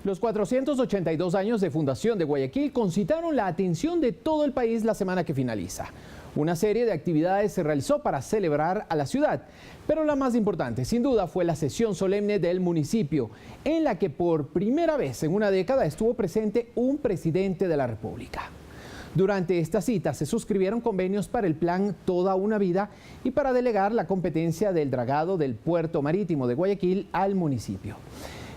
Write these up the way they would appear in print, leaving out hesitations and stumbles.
Los 482 años de fundación de Guayaquil concitaron la atención de todo el país la semana que finaliza. Una serie de actividades se realizó para celebrar a la ciudad, pero la más importante, sin duda, fue la sesión solemne del municipio, en la que por primera vez en una década estuvo presente un presidente de la República. Durante esta cita se suscribieron convenios para el plan Toda una Vida y para delegar la competencia del dragado del puerto marítimo de Guayaquil al municipio.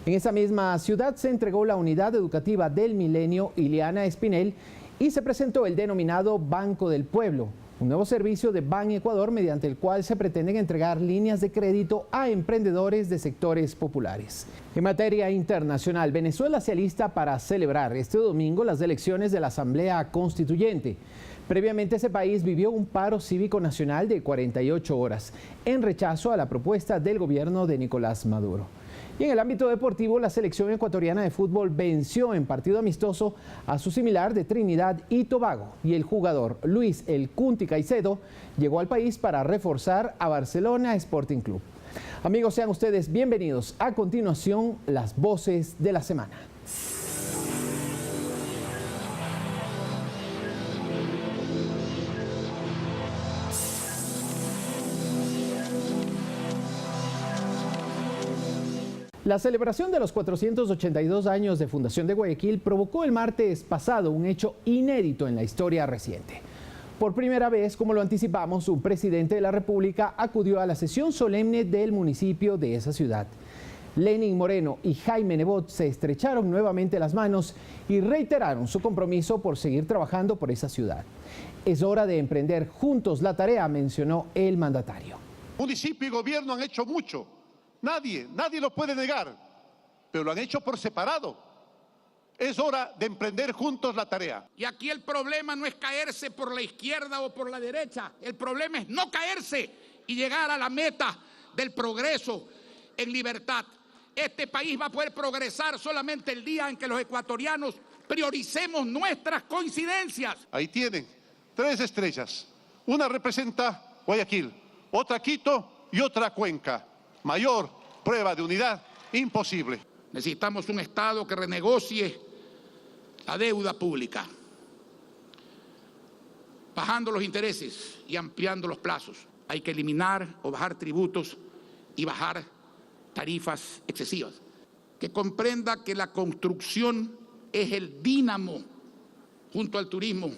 En esa misma ciudad se entregó la unidad educativa del Milenio Ileana Espinel y se presentó el denominado Banco del Pueblo, un nuevo servicio de Ban Ecuador mediante el cual se pretenden entregar líneas de crédito a emprendedores de sectores populares. En materia internacional, Venezuela se alista para celebrar este domingo las elecciones de la Asamblea Constituyente. Previamente ese país vivió un paro cívico nacional de 48 horas en rechazo a la propuesta del gobierno de Nicolás Maduro. Y en el ámbito deportivo, la selección ecuatoriana de fútbol venció en partido amistoso a su similar de Trinidad y Tobago. Y el jugador Luis El Cunti Caicedo llegó al país para reforzar a Barcelona Sporting Club. Amigos, sean ustedes bienvenidos. A continuación, las voces de la semana. La celebración de los 482 años de fundación de Guayaquil provocó el martes pasado un hecho inédito en la historia reciente. Por primera vez, como lo anticipamos, un presidente de la República acudió a la sesión solemne del municipio de esa ciudad. Lenín Moreno y Jaime Nebot se estrecharon nuevamente las manos y reiteraron su compromiso por seguir trabajando por esa ciudad. Es hora de emprender juntos la tarea, mencionó el mandatario. Municipio y gobierno han hecho mucho. Nadie lo puede negar, pero lo han hecho por separado. Es hora de emprender juntos la tarea. Y aquí el problema no es caerse por la izquierda o por la derecha. El problema es no caerse y llegar a la meta del progreso en libertad. Este país va a poder progresar solamente el día en que los ecuatorianos prioricemos nuestras coincidencias. Ahí tienen 3 estrellas. Una representa Guayaquil, otra Quito y otra Cuenca. Mayor prueba de unidad imposible. Necesitamos un Estado que renegocie la deuda pública, bajando los intereses y ampliando los plazos. Hay que eliminar o bajar tributos y bajar tarifas excesivas. Que comprenda que la construcción es el dínamo, junto al turismo,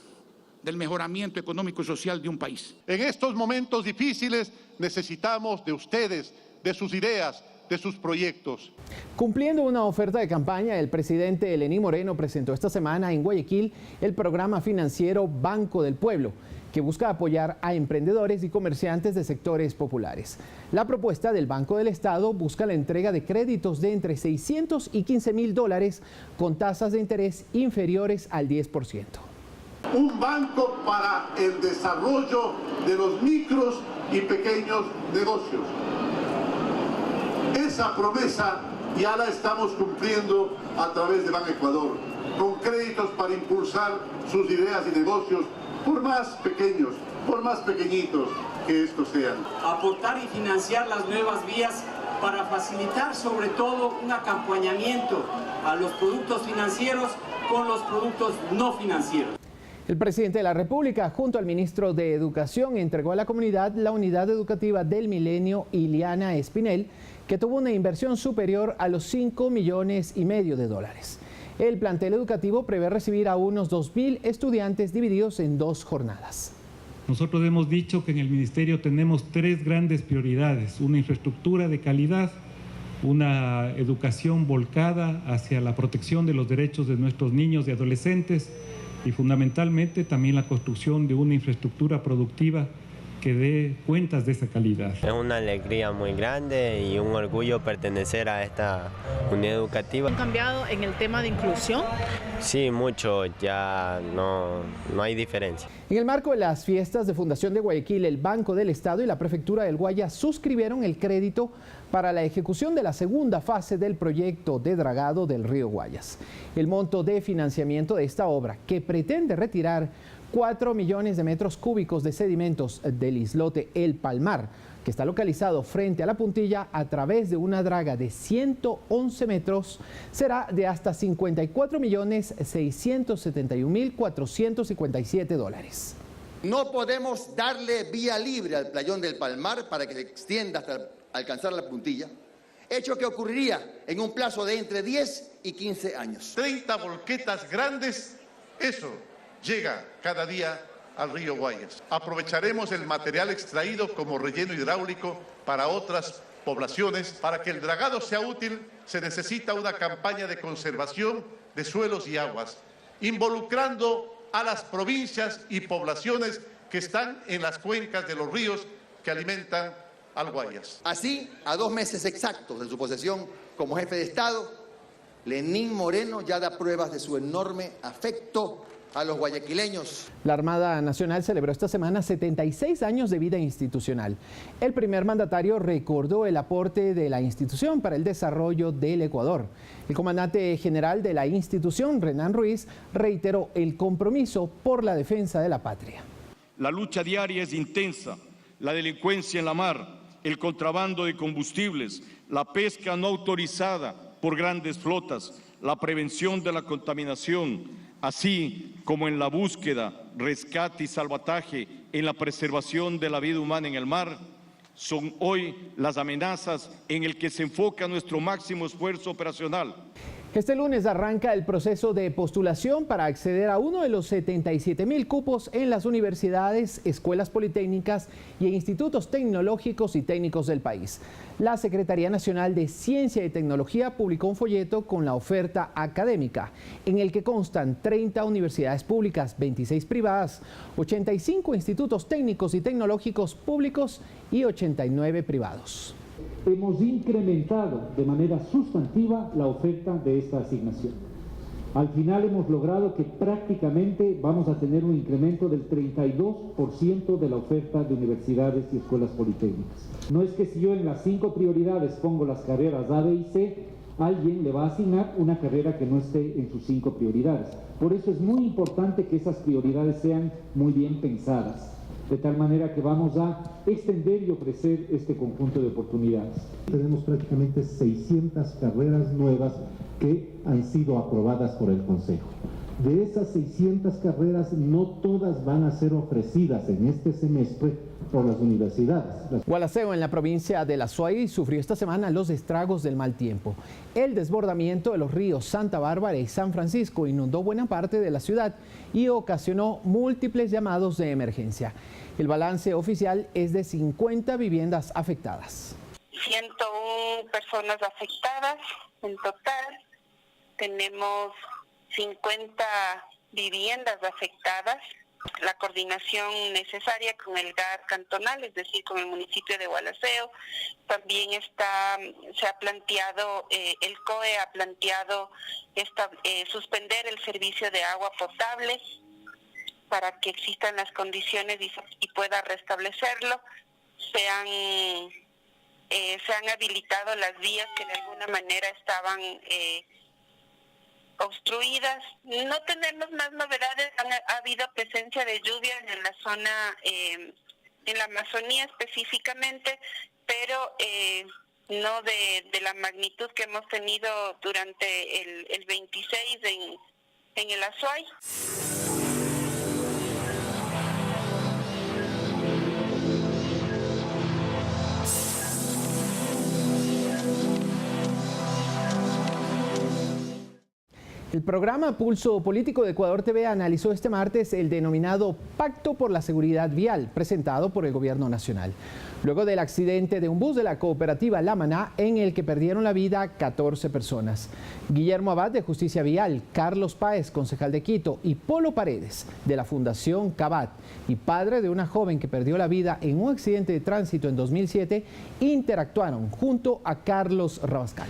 del mejoramiento económico y social de un país. En estos momentos difíciles necesitamos de ustedes, de sus ideas, de sus proyectos. Cumpliendo una oferta de campaña, el presidente Lenín Moreno presentó esta semana en Guayaquil el programa financiero Banco del Pueblo, que busca apoyar a emprendedores y comerciantes de sectores populares. La propuesta del Banco del Estado busca la entrega de créditos de entre 600 y 15.000 dólares con tasas de interés inferiores al 10%. Un banco para el desarrollo de los micros y pequeños negocios. Esa promesa ya la estamos cumpliendo a través de Ban Ecuador, con créditos para impulsar sus ideas y negocios, por más pequeños, por más pequeñitos que estos sean. Aportar y financiar las nuevas vías para facilitar sobre todo un acompañamiento a los productos financieros con los productos no financieros. El presidente de la República, junto al ministro de Educación, entregó a la comunidad la unidad educativa del Milenio Ileana Espinel, que tuvo una inversión superior a los 5,5 millones de dólares. El plantel educativo prevé recibir a unos 2.000 estudiantes divididos en 2 jornadas. Nosotros hemos dicho que en el ministerio tenemos 3 grandes prioridades: una infraestructura de calidad, una educación volcada hacia la protección de los derechos de nuestros niños y adolescentes, y fundamentalmente también la construcción de una infraestructura productiva que dé cuentas de esa calidad. Es una alegría muy grande y un orgullo pertenecer a esta unidad educativa. ¿Han cambiado en el tema de inclusión? Sí, mucho, ya no hay diferencia. En el marco de las fiestas de fundación de Guayaquil, el Banco del Estado y la Prefectura del Guayas suscribieron el crédito para la ejecución de la segunda fase del proyecto de dragado del río Guayas. El monto de financiamiento de esta obra, que pretende retirar 4 millones de metros cúbicos de sedimentos del islote El Palmar, que está localizado frente a la puntilla a través de una draga de 111 metros, será de hasta $54.671.457. No podemos darle vía libre al playón del Palmar para que se extienda hasta alcanzar la puntilla, hecho que ocurriría en un plazo de entre 10 y 15 años. 30 volquetas grandes, eso llega cada día al río Guayas. Aprovecharemos el material extraído como relleno hidráulico para otras poblaciones. Para que el dragado sea útil, se necesita una campaña de conservación de suelos y aguas, involucrando a las provincias y poblaciones que están en las cuencas de los ríos que alimentan al Guayas. Así, a 2 meses exactos de su posesión como jefe de Estado, Lenín Moreno ya da pruebas de su enorme afecto a los guayaquileños. La Armada Nacional celebró esta semana 76 años de vida institucional. El primer mandatario recordó el aporte de la institución para el desarrollo del Ecuador. El comandante general de la institución, Renan Ruiz, reiteró el compromiso por la defensa de la patria. La lucha diaria es intensa. La delincuencia en la mar, el contrabando de combustibles, la pesca no autorizada por grandes flotas, la prevención de la contaminación, así como en la búsqueda, rescate y salvataje, en la preservación de la vida humana en el mar, son hoy las amenazas en el que se enfoca nuestro máximo esfuerzo operacional. Este lunes arranca el proceso de postulación para acceder a uno de los 77.000 cupos en las universidades, escuelas politécnicas y institutos tecnológicos y técnicos del país. La Secretaría Nacional de Ciencia y Tecnología publicó un folleto con la oferta académica, en el que constan 30 universidades públicas, 26 privadas, 85 institutos técnicos y tecnológicos públicos y 89 privados. Hemos incrementado de manera sustantiva la oferta de esta asignación. Al final hemos logrado que prácticamente vamos a tener un incremento del 32% de la oferta de universidades y escuelas politécnicas. No es que si yo en las 5 prioridades pongo las carreras A, B y C, alguien le va a asignar una carrera que no esté en sus 5 prioridades. Por eso es muy importante que esas prioridades sean muy bien pensadas, de tal manera que vamos a extender y ofrecer este conjunto de oportunidades. Tenemos prácticamente 600 carreras nuevas que han sido aprobadas por el Consejo. De esas 600 carreras, no todas van a ser ofrecidas en este semestre por las universidades. Gualaceo, en la provincia de La Suay, sufrió esta semana los estragos del mal tiempo. El desbordamiento de los ríos Santa Bárbara y San Francisco inundó buena parte de la ciudad y ocasionó múltiples llamados de emergencia. El balance oficial es de 50 viviendas afectadas. 101 personas afectadas en total. Tenemos 50 viviendas afectadas. La coordinación necesaria con el GAD cantonal, es decir, con el municipio de Gualaceo. También se ha planteado, el COE ha planteado suspender el servicio de agua potable para que existan las condiciones y pueda restablecerlo. Se han habilitado las vías que de alguna manera estaban obstruidas. No tenemos más novedades. Ha habido presencia de lluvias en la zona, en la Amazonía específicamente, pero no de la magnitud que hemos tenido durante el 26 en el Azuay. El programa Pulso Político de Ecuador TV analizó este martes el denominado Pacto por la Seguridad Vial, presentado por el Gobierno Nacional, luego del accidente de un bus de la cooperativa La Maná en el que perdieron la vida 14 personas. Guillermo Abad, de Justicia Vial, Carlos Páez, concejal de Quito, y Polo Paredes, de la Fundación Cabat, y padre de una joven que perdió la vida en un accidente de tránsito en 2007, interactuaron junto a Carlos Rabascal.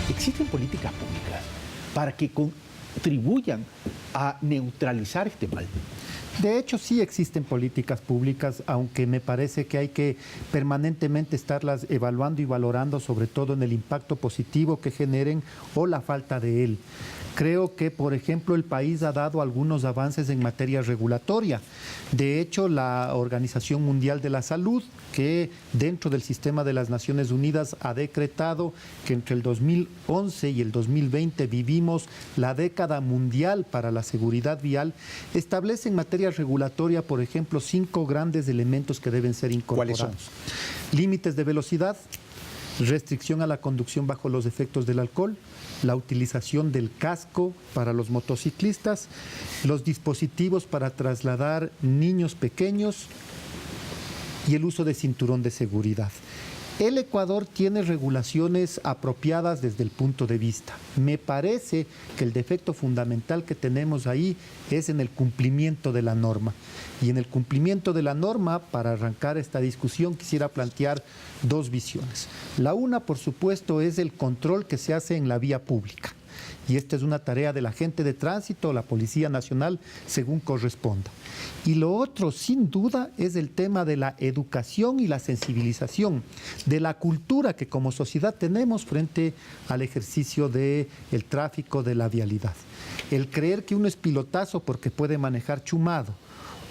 Existen políticas públicas para que contribuyan a neutralizar este mal. De hecho, sí existen políticas públicas, aunque me parece que hay que permanentemente estarlas evaluando y valorando, sobre todo en el impacto positivo que generen o la falta de él. Creo que, por ejemplo, el país ha dado algunos avances en materia regulatoria. De hecho, la Organización Mundial de la Salud, que dentro del sistema de las Naciones Unidas ha decretado que entre el 2011 y el 2020 vivimos la década mundial para la seguridad vial, establece en materia regulatoria, por ejemplo, 5 grandes elementos que deben ser incorporados. ¿Cuáles son? Límites de velocidad, restricción a la conducción bajo los efectos del alcohol, la utilización del casco para los motociclistas, los dispositivos para trasladar niños pequeños y el uso de cinturón de seguridad. El Ecuador tiene regulaciones apropiadas desde el punto de vista. Me parece que el defecto fundamental que tenemos ahí es en el cumplimiento de la norma. Y en el cumplimiento de la norma, para arrancar esta discusión, quisiera plantear 2 visiones. La una, por supuesto, es el control que se hace en la vía pública. Y esta es una tarea del agente de tránsito o la Policía Nacional, según corresponda. Y lo otro, sin duda, es el tema de la educación y la sensibilización, de la cultura que como sociedad tenemos frente al ejercicio del tráfico de la vialidad. El creer que uno es pilotazo porque puede manejar chumado,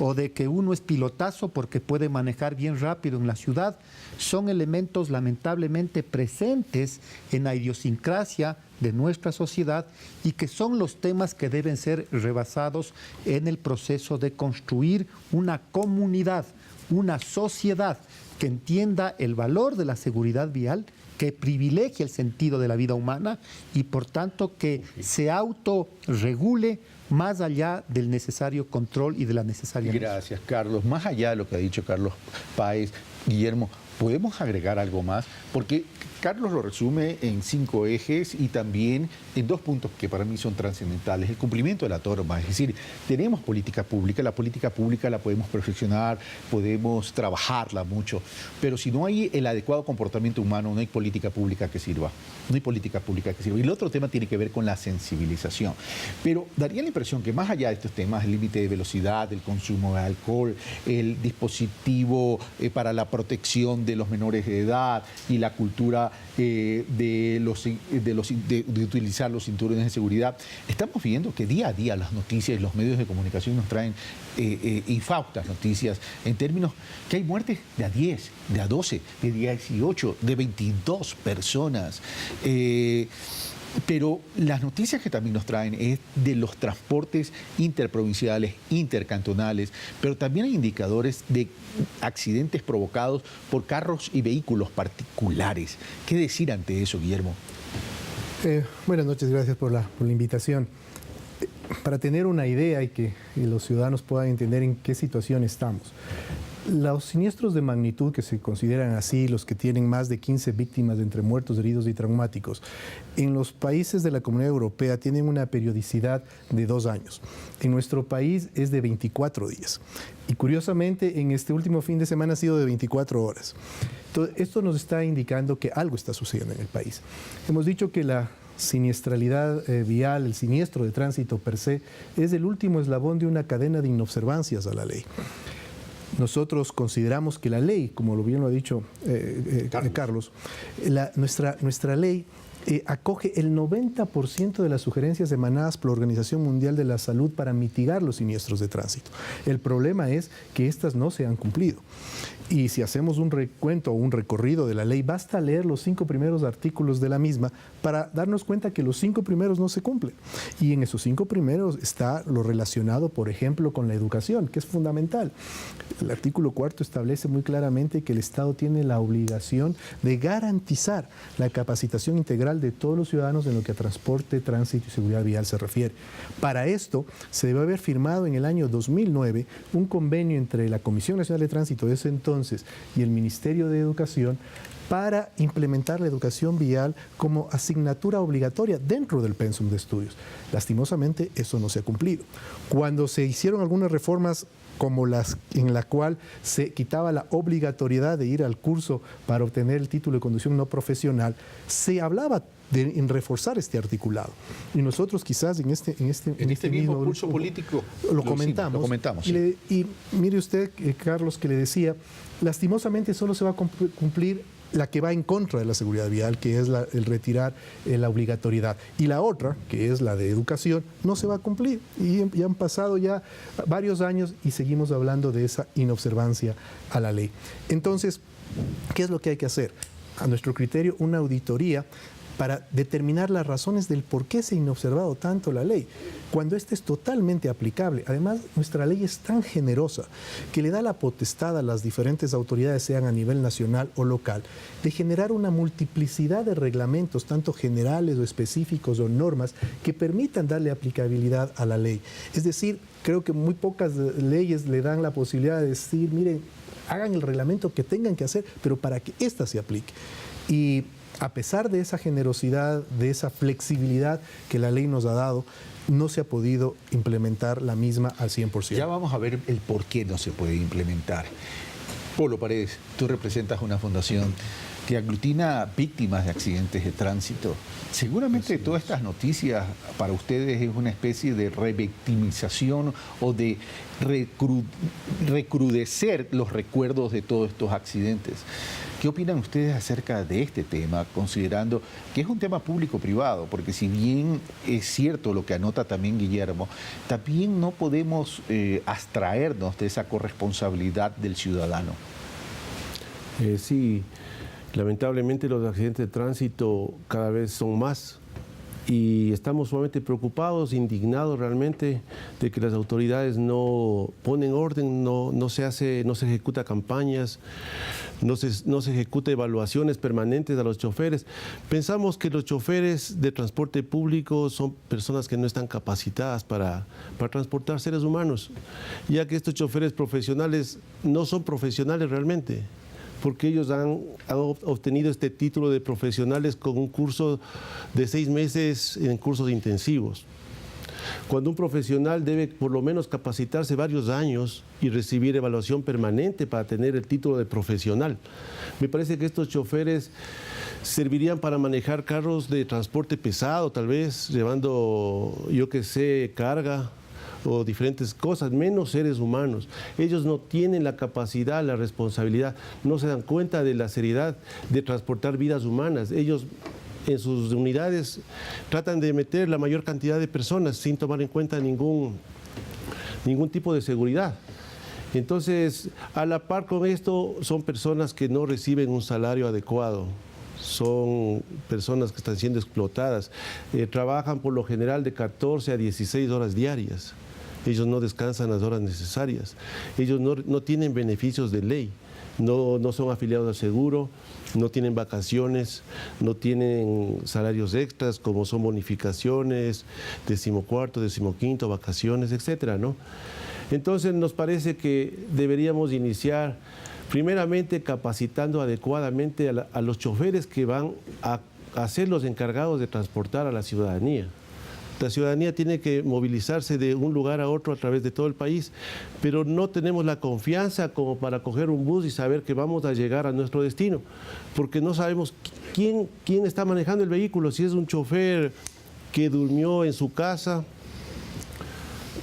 o de que uno es pilotazo porque puede manejar bien rápido en la ciudad, son elementos lamentablemente presentes en la idiosincrasia de nuestra sociedad y que son los temas que deben ser rebasados en el proceso de construir una comunidad, una sociedad que entienda el valor de la seguridad vial, que privilegie el sentido de la vida humana y por tanto que se autorregule más allá del necesario control y de la necesaria... Gracias, Carlos. Más allá de lo que ha dicho Carlos Páez, Guillermo, ¿podemos agregar algo más? Porque Carlos lo resume en 5 ejes y también en 2 puntos que para mí son trascendentales. El cumplimiento de la norma, es decir, tenemos política pública, la política pública la podemos perfeccionar, podemos trabajarla mucho, pero si no hay el adecuado comportamiento humano, no hay política pública que sirva. No hay política pública que sirva. Y el otro tema tiene que ver con la sensibilización. Pero daría la impresión que más allá de estos temas, el límite de velocidad, el consumo de alcohol, el dispositivo para la protección de los menores de edad y la cultura de utilizar los cinturones de seguridad, estamos viendo que día a día las noticias y los medios de comunicación nos traen infaustas noticias en términos que hay muertes de a 10, de a 12, de 18, de 22 personas. Pero las noticias que también nos traen es de los transportes interprovinciales, intercantonales, pero también hay indicadores de accidentes provocados por carros y vehículos particulares. ¿Qué decir ante eso, Guillermo? Buenas noches, gracias por la invitación. Para tener una idea y que los ciudadanos puedan entender en qué situación estamos. Los siniestros de magnitud que se consideran así, los que tienen más de 15 víctimas entre muertos, heridos y traumáticos, en los países de la Comunidad Europea tienen una periodicidad de 2 años. En nuestro país es de 24 días. Y curiosamente, en este último fin de semana ha sido de 24 horas. Entonces, esto nos está indicando que algo está sucediendo en el país. Hemos dicho que la siniestralidad vial, el siniestro de tránsito per se, es el último eslabón de una cadena de inobservancias a la ley. Nosotros consideramos que la ley, como bien lo ha dicho Carlos, nuestra ley acoge el 90% de las sugerencias emanadas por la Organización Mundial de la Salud para mitigar los siniestros de tránsito. El problema es que estas no se han cumplido. Y si hacemos un recuento o un recorrido de la ley, basta leer los 5 primeros artículos de la misma para darnos cuenta que los 5 primeros no se cumplen. Y en esos 5 primeros está lo relacionado, por ejemplo, con la educación, que es fundamental. El artículo 4 establece muy claramente que el Estado tiene la obligación de garantizar la capacitación integral de todos los ciudadanos en lo que a transporte, tránsito y seguridad vial se refiere. Para esto, se debe haber firmado en el año 2009 un convenio entre la Comisión Nacional de Tránsito de ese entonces y el Ministerio de Educación para implementar la educación vial como asignatura obligatoria dentro del pensum de estudios. Lastimosamente, eso no se ha cumplido. Cuando se hicieron algunas reformas como las en la cual se quitaba la obligatoriedad de ir al curso para obtener el título de conducción no profesional, se hablaba en reforzar este articulado. Y nosotros quizás en este mismo curso político lo comentamos. Y mire usted, Carlos, que le decía, lastimosamente solo se va a cumplir la que va en contra de la seguridad vial, que es el retirar la obligatoriedad. Y la otra, que es la de educación, no se va a cumplir. Y han pasado ya varios años y seguimos hablando de esa inobservancia a la ley. Entonces, ¿qué es lo que hay que hacer? A nuestro criterio, una auditoría para determinar las razones del por qué se ha inobservado tanto la ley, cuando esta es totalmente aplicable. Además, nuestra ley es tan generosa que le da la potestad a las diferentes autoridades, sean a nivel nacional o local, de generar una multiplicidad de reglamentos, tanto generales o específicos o normas, que permitan darle aplicabilidad a la ley. Es decir, creo que muy pocas leyes le dan la posibilidad de decir, miren, hagan el reglamento que tengan que hacer, pero para que ésta se aplique. Y a pesar de esa generosidad, de esa flexibilidad que la ley nos ha dado, no se ha podido implementar la misma al 100%. Ya vamos a ver el por qué no se puede implementar. Polo Paredes, tú representas una fundación que aglutina víctimas de accidentes de tránsito. Seguramente todas estas noticias para ustedes es una especie de revictimización o de recrudecer los recuerdos de todos estos accidentes. ¿Qué opinan ustedes acerca de este tema, considerando que es un tema público-privado? Porque si bien es cierto lo que anota también Guillermo, también no podemos abstraernos de esa corresponsabilidad del ciudadano. Sí, lamentablemente los accidentes de tránsito cada vez son más y estamos sumamente preocupados, indignados realmente de que las autoridades no ponen orden, no se ejecuta campañas, no se ejecuta evaluaciones permanentes a los choferes. Pensamos que los choferes de transporte público son personas que no están capacitadas para transportar seres humanos, ya que estos choferes profesionales no son profesionales realmente, porque ellos han obtenido este título de profesionales con un curso de 6 meses en cursos intensivos. Cuando un profesional debe por lo menos capacitarse varios años y recibir evaluación permanente para tener el título de profesional. Me parece que estos choferes servirían para manejar carros de transporte pesado, tal vez, llevando, yo qué sé, carga o diferentes cosas, menos seres humanos. Ellos no tienen la capacidad, la responsabilidad, no se dan cuenta de la seriedad de transportar vidas humanas. Ellos en sus unidades tratan de meter la mayor cantidad de personas sin tomar en cuenta ningún tipo de seguridad. Entonces, a la par con esto, son personas que no reciben un salario adecuado. Son personas que están siendo explotadas. Trabajan por lo general de 14 a 16 horas diarias. Ellos no descansan las horas necesarias. Ellos no tienen beneficios de ley. No son afiliados al seguro, no tienen vacaciones, no tienen salarios extras como son bonificaciones, 14º, 15º, vacaciones, etcétera, ¿no? Entonces nos parece que deberíamos iniciar primeramente capacitando adecuadamente a los choferes que van a ser los encargados de transportar a la ciudadanía. La ciudadanía tiene que movilizarse de un lugar a otro a través de todo el país, pero no tenemos la confianza como para coger un bus y saber que vamos a llegar a nuestro destino, porque no sabemos quién está manejando el vehículo, si es un chofer que durmió en su casa,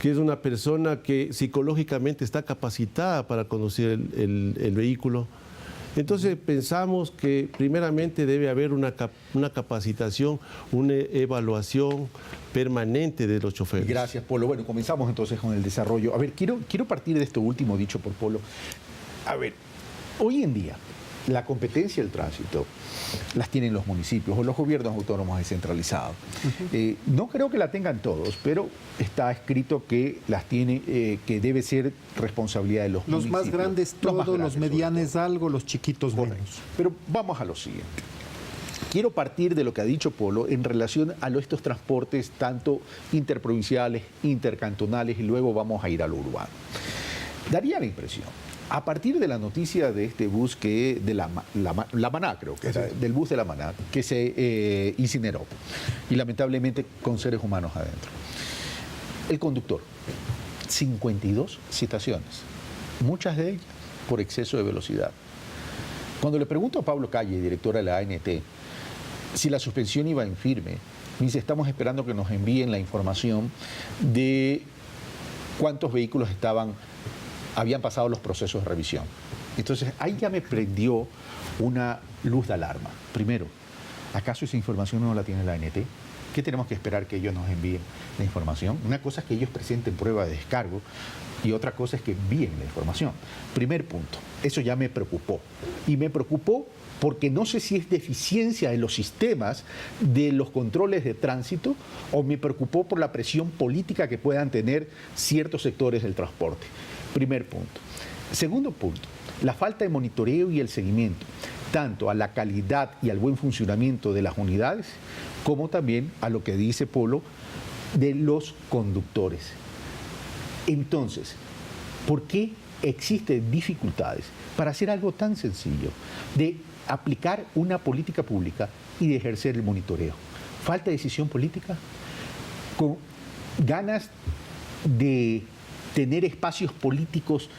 que es una persona que psicológicamente está capacitada para conducir el vehículo. Entonces pensamos que primeramente debe haber una capacitación, una evaluación permanente de los choferes. Gracias, Polo. Bueno, comenzamos entonces con el desarrollo. A ver, quiero partir de esto último dicho por Polo. A ver, hoy en día la competencia del tránsito las tienen los municipios o los gobiernos autónomos descentralizados. No creo que la tengan todos, pero está escrito que las tiene, que debe ser responsabilidad de los municipios. Los más grandes todo, los medianes algo, los chiquitos menos. Pero vamos a lo siguiente. Quiero partir de lo que ha dicho Polo en relación a estos transportes tanto interprovinciales, intercantonales y luego vamos a ir a lo urbano. Daría la impresión, a partir de la noticia de este bus de la Maná, creo que era, del bus de la Maná, que se incineró y lamentablemente con seres humanos adentro. El conductor 52 citaciones, muchas de ellas por exceso de velocidad. Cuando le pregunto a Pablo Calle, directora de la ANT, si la suspensión iba en firme, me dice, estamos esperando que nos envíen la información de cuántos vehículos habían pasado los procesos de revisión. Entonces, ahí ya me prendió una luz de alarma. Primero, ¿acaso esa información no la tiene la ANT? ¿Qué tenemos que esperar que ellos nos envíen la información? Una cosa es que ellos presenten prueba de descargo y otra cosa es que envíen la información. Primer punto, eso ya me preocupó. Y me preocupó porque no sé si es deficiencia de los sistemas de los controles de tránsito o me preocupó por la presión política que puedan tener ciertos sectores del transporte. Primer punto. Segundo punto, la falta de monitoreo y el seguimiento, tanto a la calidad y al buen funcionamiento de las unidades, como también a lo que dice Polo de los conductores. Entonces, ¿por qué existen dificultades para hacer algo tan sencillo de aplicar una política pública y de ejercer el monitoreo? ¿Falta de decisión política? ¿Con ganas de tener espacios políticos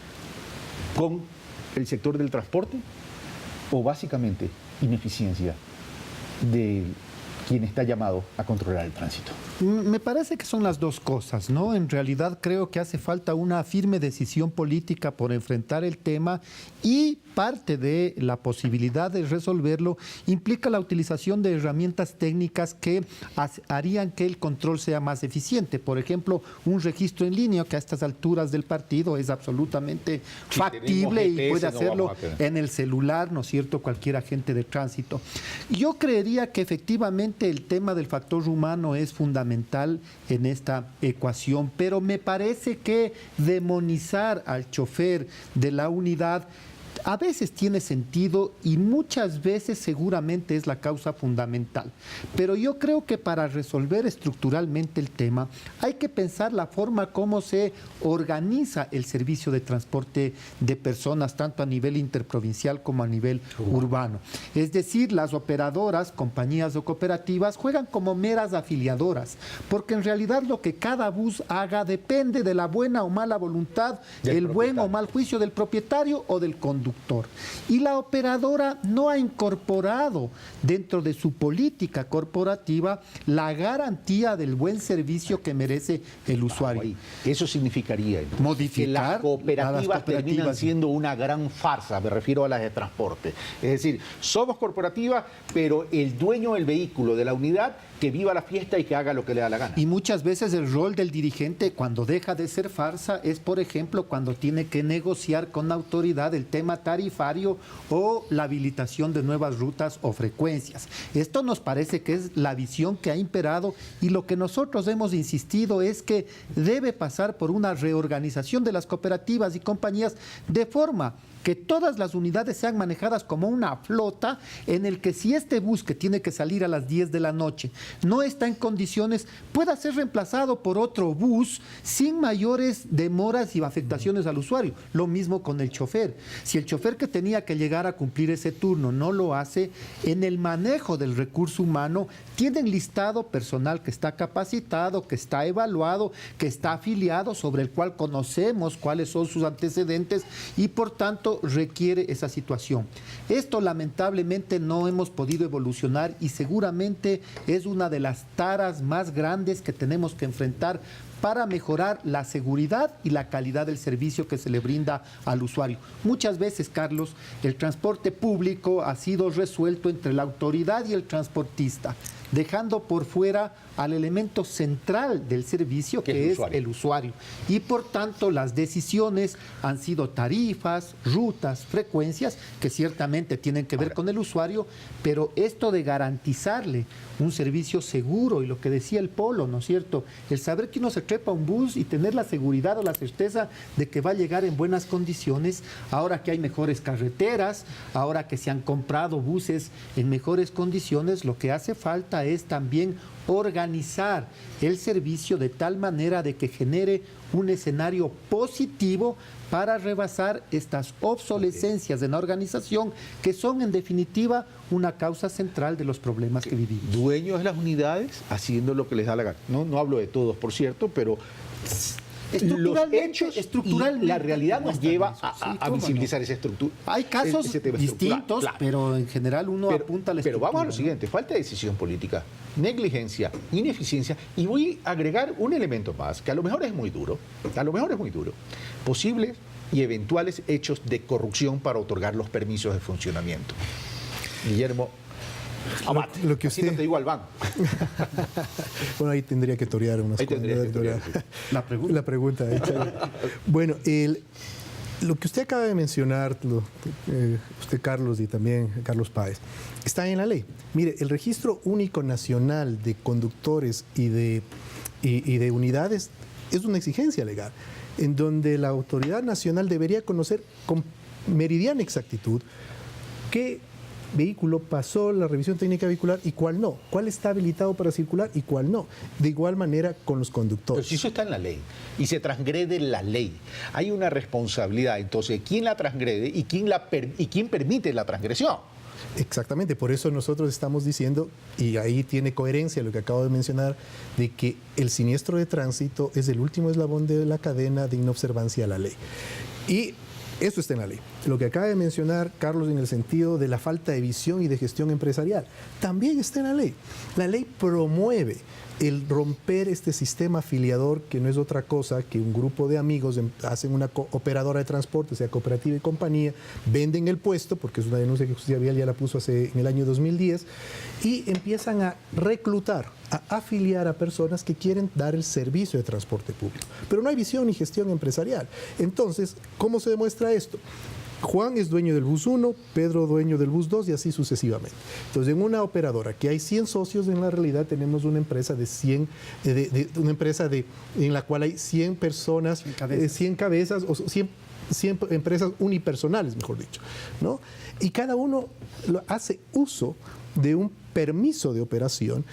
con el sector del transporte? ¿O básicamente ineficiencia de quien está llamado a controlar el tránsito? Me parece que son las dos cosas, ¿no? En realidad creo que hace falta una firme decisión política por enfrentar el tema y parte de la posibilidad de resolverlo implica la utilización de herramientas técnicas que harían que el control sea más eficiente. Por ejemplo, un registro en línea que a estas alturas del partido es absolutamente factible y puede hacerlo en el celular, ¿no es cierto?, cualquier agente de tránsito. Yo creería que efectivamente el tema del factor humano es fundamental en esta ecuación, pero me parece que demonizar al chofer de la unidad a veces tiene sentido y muchas veces seguramente es la causa fundamental. Pero yo creo que para resolver estructuralmente el tema hay que pensar la forma como se organiza el servicio de transporte de personas, tanto a nivel interprovincial como a nivel urbano. Es decir, las operadoras, compañías o cooperativas juegan como meras afiliadoras, porque en realidad lo que cada bus haga depende de la buena o mala voluntad, el buen o mal juicio del propietario o del conductor. Y la operadora no ha incorporado dentro de su política corporativa la garantía del buen servicio que merece el usuario. Eso significaría modificar que las cooperativas terminan siendo una gran farsa, me refiero a las de transporte. Es decir, somos corporativas, pero el dueño del vehículo, de la unidad, que viva la fiesta y que haga lo que le da la gana. Y muchas veces el rol del dirigente cuando deja de ser farsa es, por ejemplo, cuando tiene que negociar con la autoridad el tema tarifario o la habilitación de nuevas rutas o frecuencias. Esto nos parece que es la visión que ha imperado y lo que nosotros hemos insistido es que debe pasar por una reorganización de las cooperativas y compañías de forma que todas las unidades sean manejadas como una flota en el que si este bus que tiene que salir a las 10 de la noche no está en condiciones, pueda ser reemplazado por otro bus sin mayores demoras y afectaciones al usuario. Lo mismo con el chofer. Si el chofer que tenía que llegar a cumplir ese turno no lo hace, en el manejo del recurso humano tienen listado personal que está capacitado, que está evaluado, que está afiliado, sobre el cual conocemos cuáles son sus antecedentes y por tanto requiere esa situación. Esto lamentablemente no hemos podido evolucionar y seguramente es una de las taras más grandes que tenemos que enfrentar para mejorar la seguridad y la calidad del servicio que se le brinda al usuario. Muchas veces, Carlos, el transporte público ha sido resuelto entre la autoridad y el transportista, dejando por fuera al elemento central del servicio, que es el usuario. Y por tanto las decisiones han sido tarifas, rutas, frecuencias, que ciertamente tienen que ver con el usuario, pero esto de garantizarle un servicio seguro, y lo que decía el Polo, ¿no es cierto? El saber que uno se trepa a un bus y tener la seguridad o la certeza de que va a llegar en buenas condiciones, ahora que hay mejores carreteras, ahora que se han comprado buses en mejores condiciones, lo que hace falta es también organizar el servicio de tal manera de que genere un escenario positivo para rebasar estas obsolescencias en la organización que son en definitiva una causa central de los problemas que vivimos. Dueños de las unidades haciendo lo que les da la gana. No hablo de todos, por cierto, pero Los hechos y la realidad nos lleva a visibilizar esa estructura. Hay casos distintos, claro, pero en general uno apunta a la estructura. Pero vamos a lo siguiente, falta de decisión política, negligencia, ineficiencia, y voy a agregar un elemento más, que a lo mejor es muy duro, posibles y eventuales hechos de corrupción para otorgar los permisos de funcionamiento. Guillermo, lo que usted... así no te digo Albán. Bueno, ahí tendría que torear unas cosas. La pregunta hecha. Bueno, lo que usted acaba de mencionar, usted Carlos y también Carlos Páez, está en la ley. Mire, el Registro Único Nacional de Conductores y de Unidades es una exigencia legal, en donde la autoridad nacional debería conocer con meridiana exactitud qué vehículo pasó la revisión técnica vehicular y cuál no, cuál está habilitado para circular y cuál no. De igual manera con los conductores. Pero si eso está en la ley y se transgrede la ley, hay una responsabilidad. Entonces, ¿quién la transgrede y quién permite la transgresión? Exactamente, por eso nosotros estamos diciendo, y ahí tiene coherencia lo que acabo de mencionar, de que el siniestro de tránsito es el último eslabón de la cadena de inobservancia a la ley. Y eso está en la ley. Lo que acaba de mencionar Carlos en el sentido de la falta de visión y de gestión empresarial, también está en la ley. La ley promueve el romper este sistema afiliador, que no es otra cosa que un grupo de amigos hacen una operadora de transporte, sea cooperativa y compañía, venden el puesto, porque es una denuncia que Justicia Vial ya la puso en el año 2010, y empiezan a reclutar, a afiliar a personas que quieren dar el servicio de transporte público. Pero no hay visión ni gestión empresarial. Entonces, ¿cómo se demuestra esto? Juan es dueño del bus 1, Pedro dueño del bus 2 y así sucesivamente. Entonces, en una operadora que hay 100 socios, en la realidad tenemos una empresa de 100, en la cual hay 100 personas, 100 cabezas o 100 empresas unipersonales, mejor dicho, ¿no? Y cada uno hace uso de un permiso de operación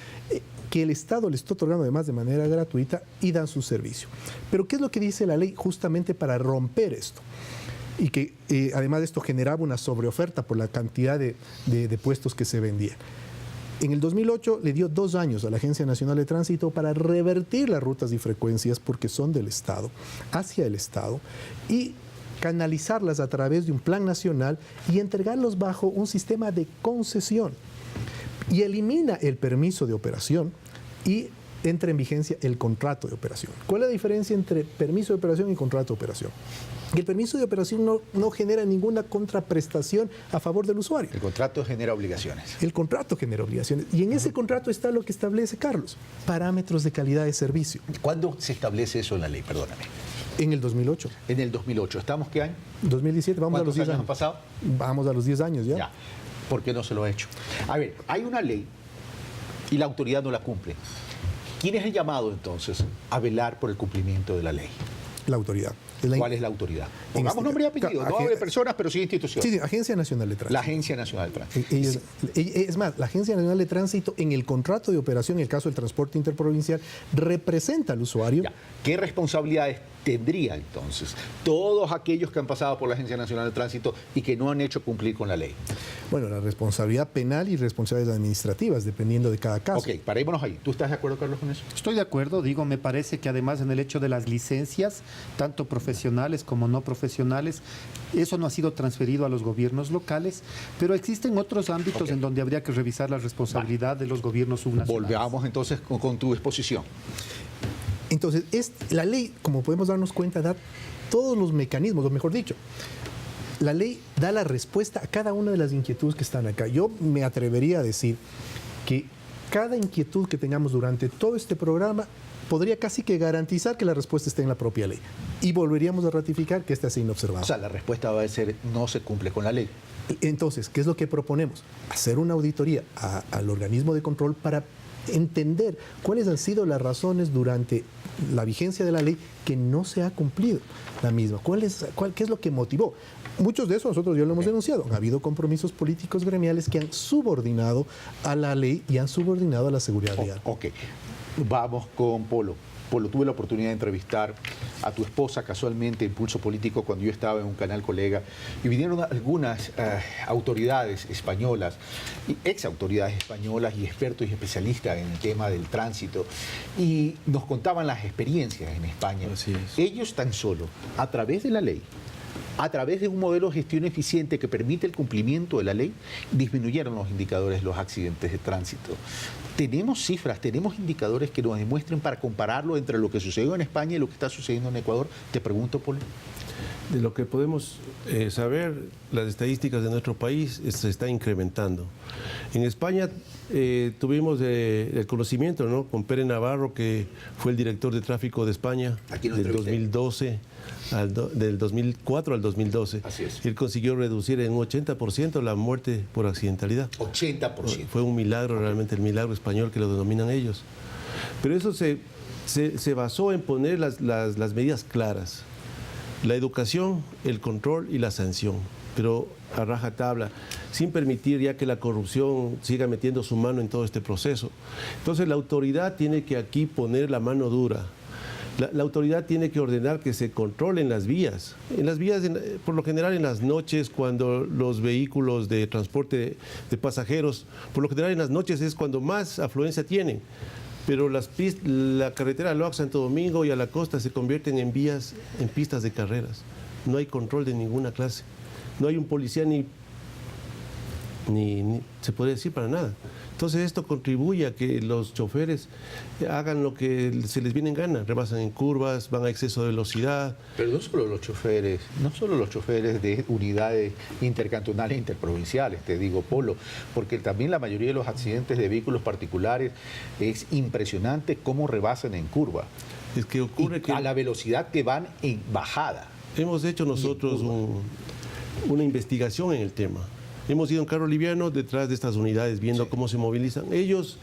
que el Estado le está otorgando además de manera gratuita y dan su servicio. Pero ¿qué es lo que dice la ley justamente para romper esto? Y que además de esto generaba una sobreoferta por la cantidad de puestos que se vendían. En el 2008 le dio 2 años a la Agencia Nacional de Tránsito para revertir las rutas y frecuencias, porque son del Estado, hacia el Estado, y canalizarlas a través de un plan nacional y entregarlos bajo un sistema de concesión. Y elimina el permiso de operación y entra en vigencia el contrato de operación. ¿Cuál es la diferencia entre permiso de operación y contrato de operación? El permiso de operación no genera ninguna contraprestación a favor del usuario. El contrato genera obligaciones. El contrato genera obligaciones. Y en ese contrato está lo que establece Carlos, parámetros de calidad de servicio. ¿Cuándo se establece eso en la ley? Perdóname. En el 2008. En el 2008. ¿Estamos qué año? 2017, vamos a los 10 años. ¿Han pasado? Vamos a los 10 años ya. Ya. ¿Por qué no se lo ha hecho? A ver, hay una ley y la autoridad no la cumple. ¿Quién es el llamado entonces a velar por el cumplimiento de la ley? La autoridad. ¿Cuál es la autoridad? Pongamos nombre y apellido, no de personas, pero sí de instituciones. Sí, Agencia Nacional de Tránsito. La Agencia Nacional de Tránsito. Es más, la Agencia Nacional de Tránsito, en el contrato de operación, en el caso del transporte interprovincial, representa al usuario. Ya. ¿Qué responsabilidades tendría entonces todos aquellos que han pasado por la Agencia Nacional de Tránsito y que no han hecho cumplir con la ley? Bueno, la responsabilidad penal y responsabilidades administrativas, dependiendo de cada caso. Ok, parémonos ahí. ¿Tú estás de acuerdo, Carlos, con eso? Estoy de acuerdo. Digo, me parece que además en el hecho de las licencias, tanto profesionales como no profesionales, eso no ha sido transferido a los gobiernos locales, pero existen otros ámbitos en donde habría que revisar la responsabilidad de los gobiernos subnacionales. Volvamos entonces con tu exposición. Entonces, la ley, como podemos darnos cuenta, da todos los mecanismos, o mejor dicho, la ley da la respuesta a cada una de las inquietudes que están acá. Yo me atrevería a decir que cada inquietud que tengamos durante todo este programa podría casi que garantizar que la respuesta esté en la propia ley. Y volveríamos a ratificar que esta sea inobservada. O sea, la respuesta va a ser no se cumple con la ley. Entonces, ¿qué es lo que proponemos? Hacer una auditoría al organismo de control para entender cuáles han sido las razones durante la vigencia de la ley que no se ha cumplido la misma. ¿Qué es lo que motivó? Muchos de esos nosotros ya lo hemos denunciado. Ha habido compromisos políticos gremiales que han subordinado a la ley y han subordinado a la seguridad vial. Ok, vamos con Polo. Polo, tuve la oportunidad de entrevistar a tu esposa casualmente en Pulso Político cuando yo estaba en un canal colega y vinieron algunas autoridades españolas, ex autoridades españolas y expertos y especialistas en el tema del tránsito y nos contaban las experiencias en España. Así es. Ellos tan solo, a través de la ley, a través de un modelo de gestión eficiente que permite el cumplimiento de la ley, disminuyeron los indicadores de los accidentes de tránsito. Tenemos cifras, tenemos indicadores que nos demuestren para compararlo entre lo que sucedió en España y lo que está sucediendo en Ecuador. Te pregunto, Polo. De lo que podemos saber, las estadísticas de nuestro país se está incrementando. En España tuvimos el conocimiento, ¿no?, con Pérez Navarro, que fue el director de tráfico de España del 2012, del 2004 al 2012. Así es. Él consiguió reducir en un 80% la muerte por accidentalidad. 80%. Fue un milagro, realmente el milagro español que lo denominan ellos. Pero eso se basó en poner las medidas claras. La educación, el control y la sanción, pero a rajatabla, sin permitir ya que la corrupción siga metiendo su mano en todo este proceso. Entonces la autoridad tiene que aquí poner la mano dura. La autoridad tiene que ordenar que se controlen las vías. En las vías, por lo general en las noches, cuando los vehículos de transporte de pasajeros, por lo general en las noches es cuando más afluencia tienen. Pero la carretera de Loax, Santo Domingo y a la costa se convierten en vías, en pistas de carreras. No hay control de ninguna clase. No hay un policía ni se puede decir para nada. Entonces esto contribuye a que los choferes hagan lo que se les viene en gana, rebasan en curvas, van a exceso de velocidad. Pero no solo los choferes de unidades intercantonales e interprovinciales, te digo, Polo, porque también la mayoría de los accidentes de vehículos particulares es impresionante cómo rebasan en curva. Es que ocurre que a la velocidad que van en bajada. Hemos hecho nosotros una investigación en el tema. Hemos ido en carro liviano detrás de estas unidades viendo cómo se movilizan. Ellos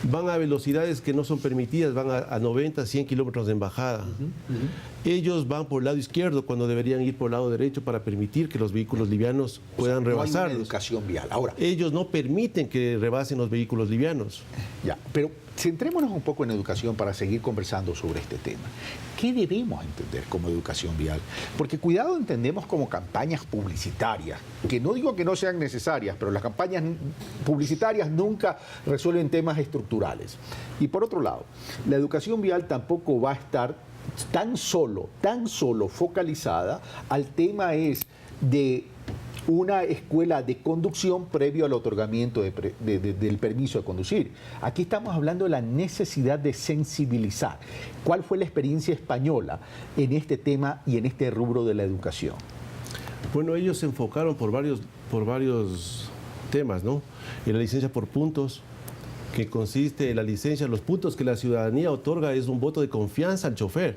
van a velocidades que no son permitidas, van a 90, 100 kilómetros en bajada. Ellos van por el lado izquierdo cuando deberían ir por el lado derecho para permitir que los vehículos livianos puedan rebasarlos. No hay una educación vial. Ahora, ellos no permiten que rebasen los vehículos livianos. Ya, pero centrémonos un poco en educación para seguir conversando sobre este tema. ¿Qué debemos entender como educación vial? Porque cuidado entendemos como campañas publicitarias, que no digo que no sean necesarias, pero las campañas publicitarias nunca resuelven temas estructurales. Y por otro lado, la educación vial tampoco va a estar tan solo focalizada al tema de una escuela de conducción previo al otorgamiento del permiso de conducir. Aquí estamos hablando de la necesidad de sensibilizar. ¿Cuál fue la experiencia española en este tema y en este rubro de la educación? Bueno, ellos se enfocaron por varios temas, ¿no? En la licencia por puntos, que consiste en la licencia, los puntos que la ciudadanía otorga es un voto de confianza al chofer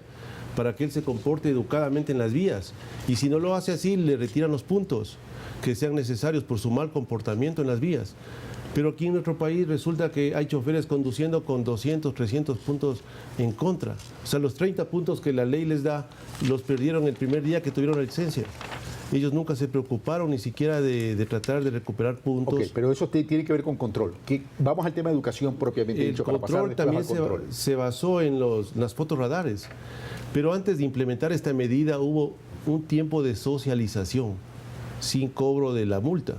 para que él se comporte educadamente en las vías. Y si no lo hace así, le retiran los puntos que sean necesarios por su mal comportamiento en las vías. Pero aquí en nuestro país resulta que hay choferes conduciendo con 200, 300 puntos en contra. O sea, los 30 puntos que la ley les da, los perdieron el primer día que tuvieron la licencia. Ellos nunca se preocuparon ni siquiera de tratar de recuperar puntos. Ok, pero eso tiene que ver con control. Vamos al tema de educación propiamente dicho. El control también se basó en las fotorradares. Pero antes de implementar esta medida hubo un tiempo de socialización sin cobro de la multa,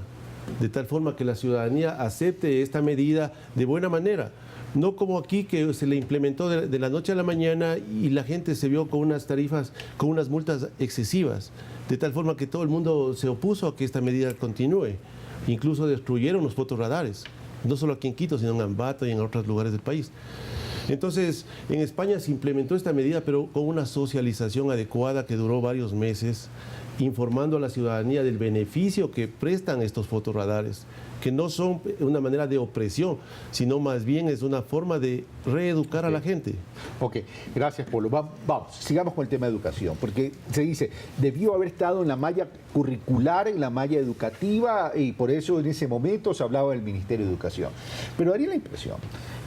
de tal forma que la ciudadanía acepte esta medida de buena manera. No como aquí, que se le implementó de la noche a la mañana y la gente se vio con unas tarifas, con unas multas excesivas, de tal forma que todo el mundo se opuso a que esta medida continúe. Incluso destruyeron los fotorradares, no solo aquí en Quito, sino en Ambato y en otros lugares del país. Entonces, en España se implementó esta medida, pero con una socialización adecuada que duró varios meses, informando a la ciudadanía del beneficio que prestan estos fotorradares, que no son una manera de opresión, sino más bien es una forma de reeducar a la gente. Ok, gracias, Polo. Vamos, sigamos con el tema de educación, porque se dice, debió haber estado en la malla curricular, en la malla educativa, y por eso en ese momento se hablaba del Ministerio de Educación. Pero daría la impresión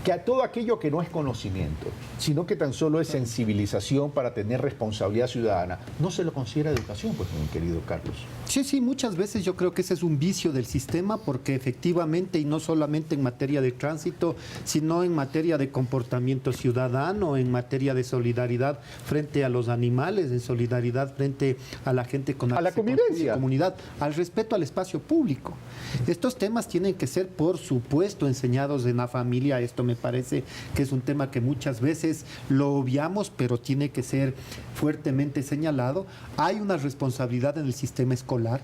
que a todo aquello que no es conocimiento, sino que tan solo es sensibilización para tener responsabilidad ciudadana, no se lo considera educación, pues. mi querido Carlos. Sí, muchas veces yo creo que ese es un vicio del sistema, porque efectivamente, y no solamente en materia de tránsito, sino en materia de comportamiento ciudadano, en materia de solidaridad frente a los animales, en solidaridad frente a la gente con la convivencia, comunidad, al respeto al espacio público. Estos temas tienen que ser, por supuesto, enseñados en la familia. Esto me parece que es un tema que muchas veces lo obviamos, pero tiene que ser fuertemente señalado. Hay una responsabilidad en el sistema escolar.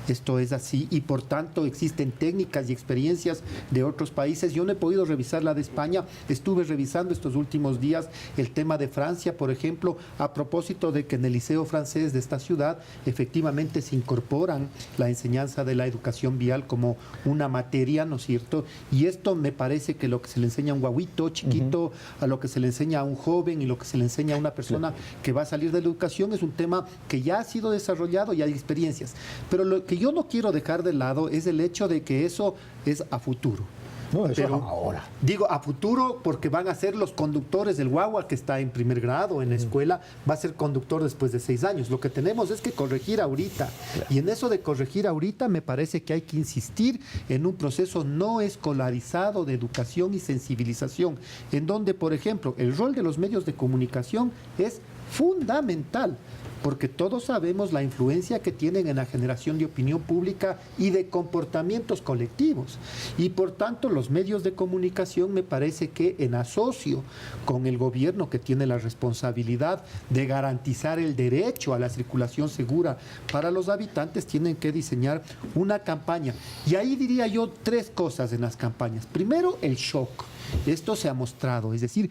Esto es así, y por tanto existen técnicas y experiencias de otros países. Yo no he podido revisar la de España, estuve revisando estos últimos días el tema de Francia, por ejemplo, a propósito de que en el liceo francés de esta ciudad efectivamente se incorporan la enseñanza de la educación vial como una materia, ¿no es cierto? Y esto me parece que lo que se le enseña a un guaguito chiquito, a lo que se le enseña a un joven y lo que se le enseña a una persona que va a salir de la educación es un tema que ya ha sido desarrollado y hay experiencias. Pero lo que yo no quiero dejar de lado es el hecho de que eso es a futuro. No, eso pero, es ahora. Digo a futuro porque van a ser los conductores del guagua que está en primer grado en la escuela, va a ser conductor después de 6 años. Lo que tenemos es que corregir ahorita. Claro. Y en eso de corregir ahorita me parece que hay que insistir en un proceso no escolarizado de educación y sensibilización, en donde, por ejemplo, el rol de los medios de comunicación es fundamental, porque todos sabemos la influencia que tienen en la generación de opinión pública y de comportamientos colectivos. Y por tanto, los medios de comunicación me parece que en asocio con el gobierno, que tiene la responsabilidad de garantizar el derecho a la circulación segura para los habitantes, tienen que diseñar una campaña. Y ahí diría yo 3 cosas en las campañas. Primero, el shock. Esto se ha mostrado, es decir,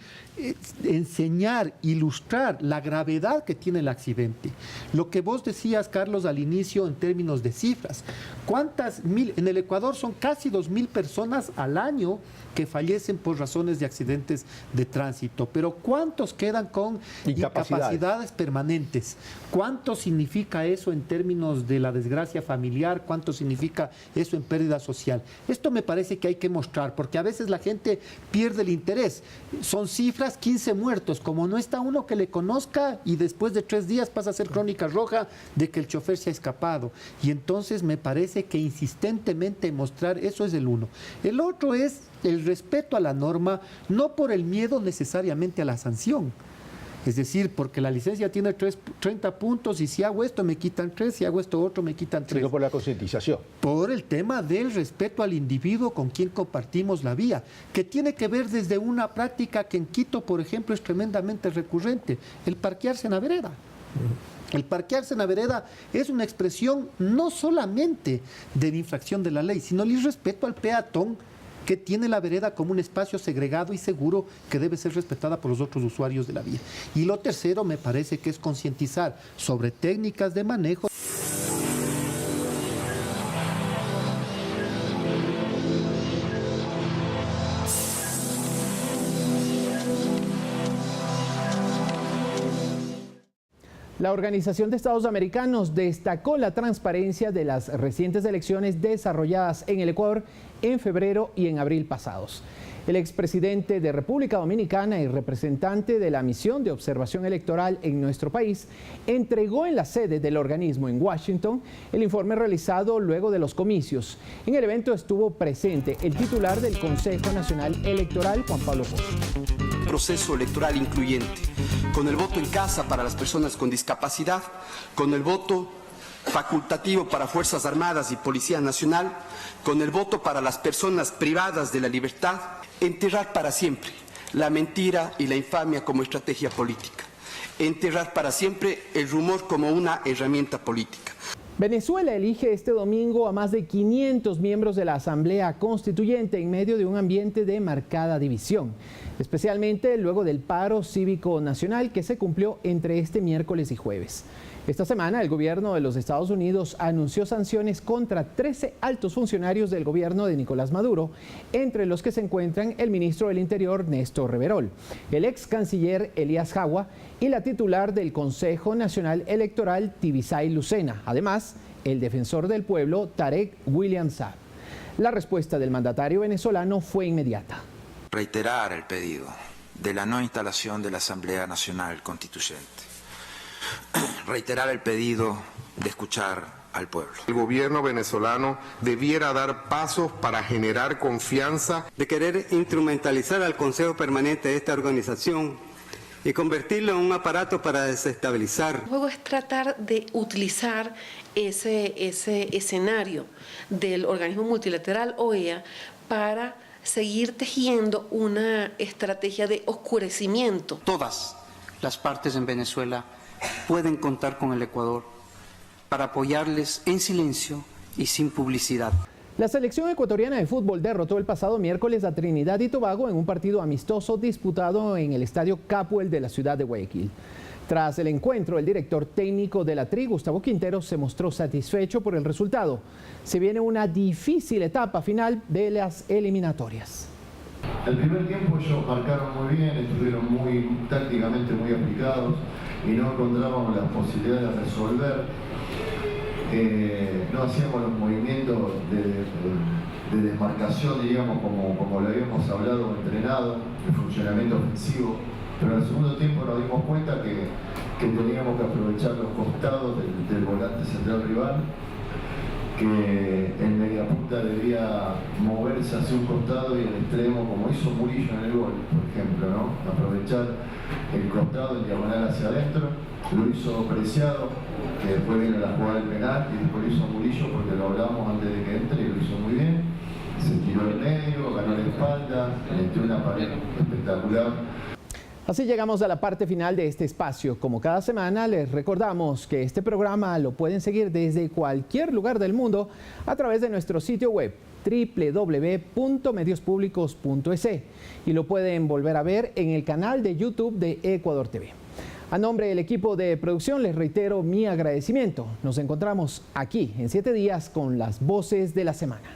enseñar, ilustrar la gravedad que tiene el accidente. Lo que vos decías, Carlos, al inicio en términos de cifras. ¿Cuántas mil? En el Ecuador son casi 2.000 personas al año que fallecen por razones de accidentes de tránsito, pero ¿cuántos quedan con incapacidades permanentes? ¿Cuánto significa eso en términos de la desgracia familiar? ¿Cuánto significa eso en pérdida social? Esto me parece que hay que mostrar, porque a veces la gente pierde el interés. Son cifras, 15 muertos, como no está uno que le conozca y después de 3 días pasa a ser crónica roja de que el chofer se ha escapado. Y entonces me parece que insistentemente mostrar, eso es el uno. El otro es el respeto a la norma, no por el miedo necesariamente a la sanción. Es decir, porque la licencia tiene 30 puntos y si hago esto me quitan 3, si hago esto otro me quitan 3. Sino por la concientización. Por el tema del respeto al individuo con quien compartimos la vía, que tiene que ver desde una práctica que en Quito, por ejemplo, es tremendamente recurrente, el parquearse en la vereda. El parquearse en la vereda es una expresión no solamente de infracción de la ley, sino el irrespeto al peatón, que tiene la vereda como un espacio segregado y seguro que debe ser respetada por los otros usuarios de la vía. Y lo tercero me parece que es concientizar sobre técnicas de manejo. La Organización de Estados Americanos destacó la transparencia de las recientes elecciones desarrolladas en el Ecuador en febrero y en abril pasados. El expresidente de República Dominicana y representante de la misión de observación electoral en nuestro país entregó en la sede del organismo en Washington el informe realizado luego de los comicios. En el evento estuvo presente el titular del Consejo Nacional Electoral, Juan Pablo Pozo. Proceso electoral incluyente, con el voto en casa para las personas con discapacidad, con el voto facultativo para Fuerzas Armadas y Policía Nacional, con el voto para las personas privadas de la libertad, enterrar para siempre la mentira y la infamia como estrategia política, enterrar para siempre el rumor como una herramienta política. Venezuela elige este domingo a más de 500 miembros de la Asamblea Constituyente en medio de un ambiente de marcada división, especialmente luego del paro cívico nacional que se cumplió entre este miércoles y jueves. Esta semana el gobierno de los Estados Unidos anunció sanciones contra 13 altos funcionarios del gobierno de Nicolás Maduro, entre los que se encuentran el ministro del Interior Néstor Reverol, el ex canciller Elías Jagua y la titular del Consejo Nacional Electoral Tibisay Lucena, además el defensor del pueblo Tarek William Saab. La respuesta del mandatario venezolano fue inmediata. Reiterar el pedido de la no instalación de la Asamblea Nacional Constituyente. Reiterar el pedido de escuchar al pueblo. El gobierno venezolano debiera dar pasos para generar confianza. De querer instrumentalizar al Consejo Permanente de esta organización y convertirlo en un aparato para desestabilizar. El juego es tratar de utilizar ese escenario del organismo multilateral OEA para seguir tejiendo una estrategia de oscurecimiento. Todas las partes en Venezuela pueden contar con el Ecuador para apoyarles en silencio y sin publicidad. La selección ecuatoriana de fútbol derrotó el pasado miércoles a Trinidad y Tobago en un partido amistoso disputado en el estadio Capuel de la ciudad de Guayaquil. Tras el encuentro, el director técnico de la TRI, Gustavo Quintero, se mostró satisfecho por el resultado. Se viene una difícil etapa final de las eliminatorias. El primer tiempo ellos marcaron muy bien, estuvieron tácticamente muy aplicados y no encontrábamos la posibilidad de resolver. No hacíamos los movimientos de desmarcación, digamos, como lo habíamos hablado o entrenado, el funcionamiento ofensivo. Pero en el segundo tiempo nos dimos cuenta que teníamos que aprovechar los costados del volante central rival, que el mediapunta debía moverse hacia un costado y el extremo, como hizo Murillo en el gol, por ejemplo, ¿no? Aprovechar el costado en diagonal hacia adentro. Lo hizo Preciado, que después vino la jugada del penal, y después lo hizo Murillo porque lo hablábamos antes de que entre y lo hizo muy bien. Se tiró el medio, ganó la espalda, metió una pared espectacular. Así llegamos a la parte final de este espacio. Como cada semana, les recordamos que este programa lo pueden seguir desde cualquier lugar del mundo a través de nuestro sitio web www.mediospublicos.es y lo pueden volver a ver en el canal de YouTube de Ecuador TV. A nombre del equipo de producción les reitero mi agradecimiento. Nos encontramos aquí en 7 días con las voces de la semana.